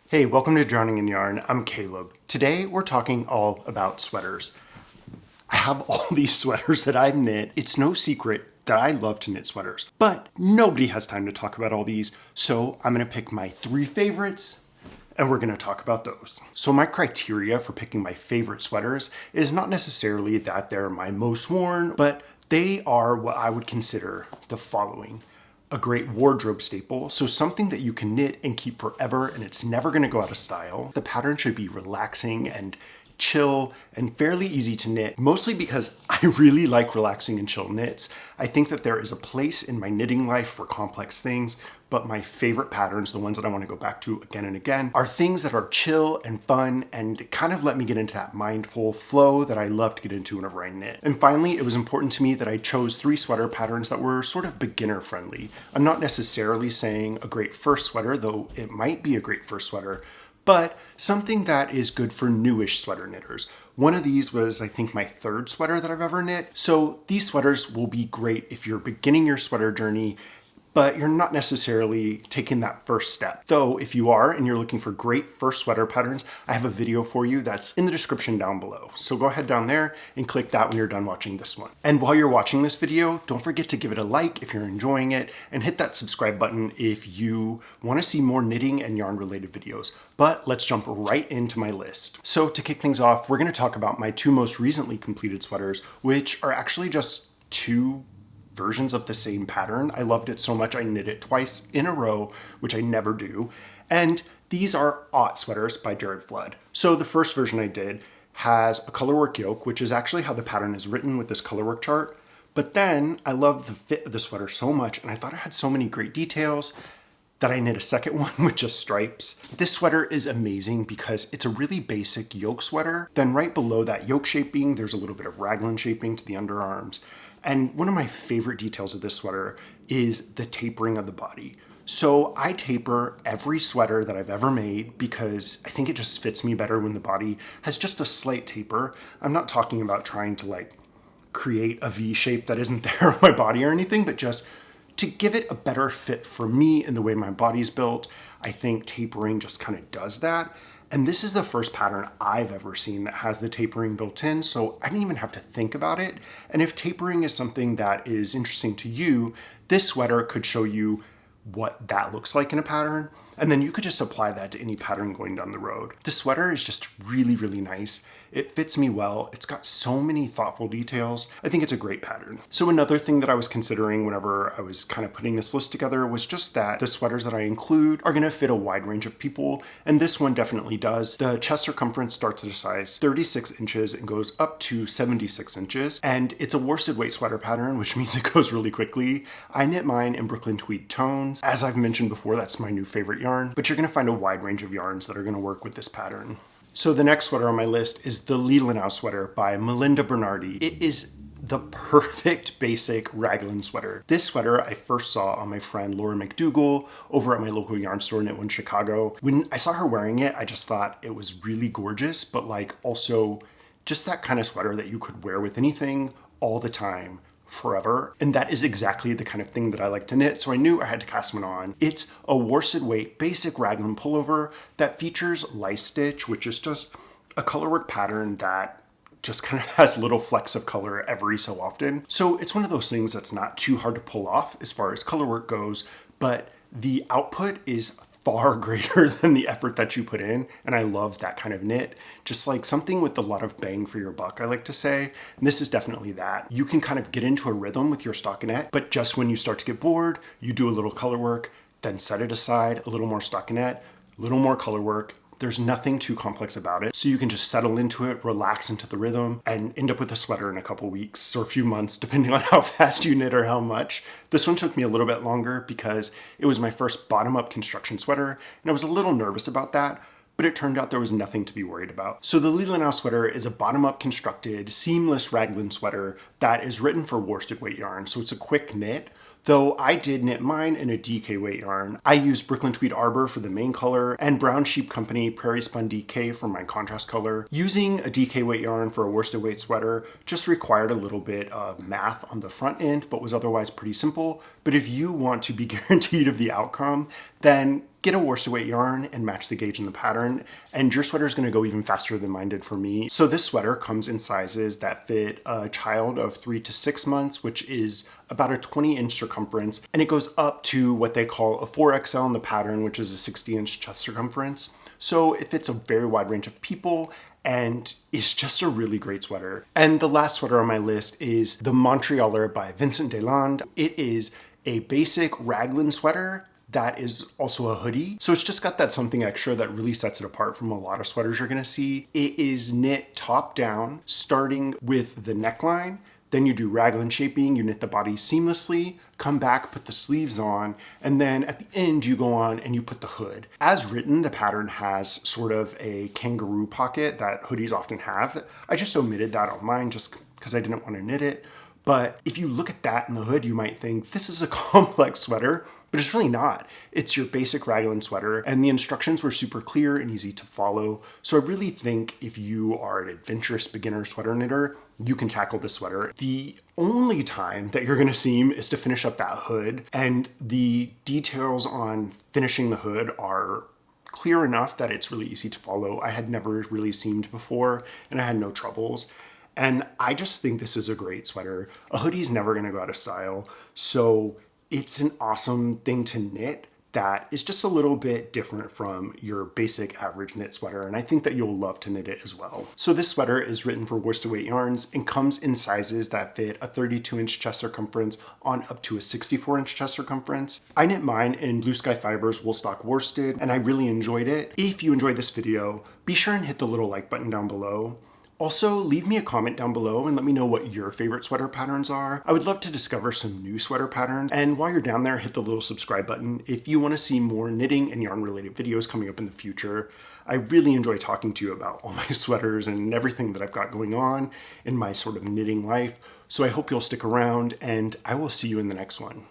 Hey, welcome to Drowning in Yarn. I'm Caleb. Today we're talking all about sweaters. I have all these sweaters that I've knit. It's no secret that I love to knit sweaters, but nobody has time to talk about all these, so I'm gonna pick my 3 favorites and we're gonna talk about those. So my criteria for picking my favorite sweaters is not necessarily that they're my most worn, but they are what I would consider the following. A great wardrobe staple, so something that you can knit and keep forever and it's never gonna go out of style. The pattern should be relaxing and chill and fairly easy to knit, mostly because I really like relaxing and chill knits. I think that there is a place in my knitting life for complex things, but my favorite patterns, the ones that I want to go back to again and again, are things that are chill and fun and kind of let me get into that mindful flow that I love to get into whenever I knit. And finally, it was important to me that I chose 3 sweater patterns that were sort of beginner friendly. I'm not necessarily saying a great first sweater, though it might be a great first sweater, but something that is good for newish sweater knitters. One of these was, I think, my 3rd sweater that I've ever knit. So these sweaters will be great if you're beginning your sweater journey, but you're not necessarily taking that first step. Though if you are and you're looking for great first sweater patterns, I have a video for you that's in the description down below. So go ahead down there and click that when you're done watching this one. And while you're watching this video, don't forget to give it a like if you're enjoying it and hit that subscribe button if you want to see more knitting and yarn related videos. But let's jump right into my list. So to kick things off, we're going to talk about my 2 most recently completed sweaters, which are actually just 2 versions of the same pattern. I loved it so much I knit it twice in a row, which I never do. And these are Aught sweaters by Jared Flood. So the first version I did has a colorwork yoke, which is actually how the pattern is written with this colorwork chart. But then I loved the fit of the sweater so much and I thought it had so many great details that I knit a second one with just stripes. This sweater is amazing because it's a really basic yoke sweater. Then right below that yoke shaping, there's a little bit of raglan shaping to the underarms. And one of my favorite details of this sweater is the tapering of the body. So I taper every sweater that I've ever made because I think it just fits me better when the body has just a slight taper. I'm not talking about trying to create a V shape that isn't there on my body or anything, but just to give it a better fit for me and the way my body's built. I think tapering just kind of does that. And this is the first pattern I've ever seen that has the tapering built in, so I didn't even have to think about it. And if tapering is something that is interesting to you, this sweater could show you what that looks like in a pattern, and then you could just apply that to any pattern going down the road. The sweater is just really, really nice. It fits me well. It's got so many thoughtful details. I think it's a great pattern. So another thing that I was considering whenever I was kind of putting this list together was just that the sweaters that I include are gonna fit a wide range of people, and this one definitely does. The chest circumference starts at a size 36 inches and goes up to 76 inches, and it's a worsted weight sweater pattern, which means it goes really quickly. I knit mine in Brooklyn Tweed tones. As I've mentioned before, that's my new favorite yarn, but you're gonna find a wide range of yarns that are gonna work with this pattern. So the next sweater on my list is the Lila Now Sweater by Melinda Bernardi. It is the perfect basic raglan sweater. This sweater I first saw on my friend Laura McDougall over at my local yarn store in Knitwood, Chicago. When I saw her wearing it, I just thought it was really gorgeous, but also just that kind of sweater that you could wear with anything all the time, forever. And that is exactly the kind of thing that I like to knit, so I knew I had to cast one on. It's a worsted weight basic raglan pullover that features lice stitch, which is just a colorwork pattern that just kind of has little flecks of color every so often. So it's one of those things that's not too hard to pull off as far as colorwork goes, but the output is far greater than the effort that you put in, and I love that kind of knit. Just like something with a lot of bang for your buck, I like to say, and this is definitely that. You can kind of get into a rhythm with your stockinette, but just when you start to get bored, you do a little color work, then set it aside, a little more stockinette, a little more color work. There's nothing too complex about it. So you can just settle into it, relax into the rhythm, and end up with a sweater in a couple weeks or a few months, depending on how fast you knit or how much. This one took me a little bit longer because it was my first bottom-up construction sweater, and I was a little nervous about that, but it turned out there was nothing to be worried about. So the Lila Now Sweater is a bottom-up constructed, seamless raglan sweater that is written for worsted weight yarn, so it's a quick knit. Though I did knit mine in a DK weight yarn. I used Brooklyn Tweed Arbor for the main color and Brown Sheep Company Prairie Spun DK for my contrast color. Using a DK weight yarn for a worsted weight sweater just required a little bit of math on the front end, but was otherwise pretty simple. But if you want to be guaranteed of the outcome, then get a worsted weight yarn and match the gauge in the pattern, and your sweater is going to go even faster than mine did for me. So this sweater comes in sizes that fit a child of 3 to 6 months, which is about a 20-inch circumference, and it goes up to what they call a 4XL in the pattern, which is a 60-inch chest circumference. So it fits a very wide range of people, and it's just a really great sweater. And the last sweater on my list is the Montrealer by Vincent Deslandes. It is a basic raglan sweater that is also a hoodie. So it's just got that something extra that really sets it apart from a lot of sweaters you're gonna see. It is knit top down, starting with the neckline. Then you do raglan shaping, you knit the body seamlessly, come back, put the sleeves on, and then at the end you go on and you put the hood. As written, the pattern has sort of a kangaroo pocket that hoodies often have. I just omitted that on mine just because I didn't want to knit it. But if you look at that in the hood, you might think this is a complex sweater, but it's really not. It's your basic raglan sweater, and the instructions were super clear and easy to follow. So I really think if you are an adventurous beginner sweater knitter, you can tackle this sweater. The only time that you're gonna seam is to finish up that hood, and the details on finishing the hood are clear enough that it's really easy to follow. I had never really seamed before, and I had no troubles. And I just think this is a great sweater. A hoodie is never gonna go out of style, so it's an awesome thing to knit that is just a little bit different from your basic average knit sweater, and I think that you'll love to knit it as well. So this sweater is written for worsted weight yarns and comes in sizes that fit a 32-inch chest circumference on up to a 64-inch chest circumference. I knit mine in Blue Sky Fibers Woolstock worsted, and I really enjoyed it. If you enjoyed this video, be sure and hit the little like button down below. Also, leave me a comment down below and let me know what your favorite sweater patterns are. I would love to discover some new sweater patterns. And while you're down there, hit the little subscribe button if you want to see more knitting and yarn related videos coming up in the future. I really enjoy talking to you about all my sweaters and everything that I've got going on in my sort of knitting life. So I hope you'll stick around, and I will see you in the next one.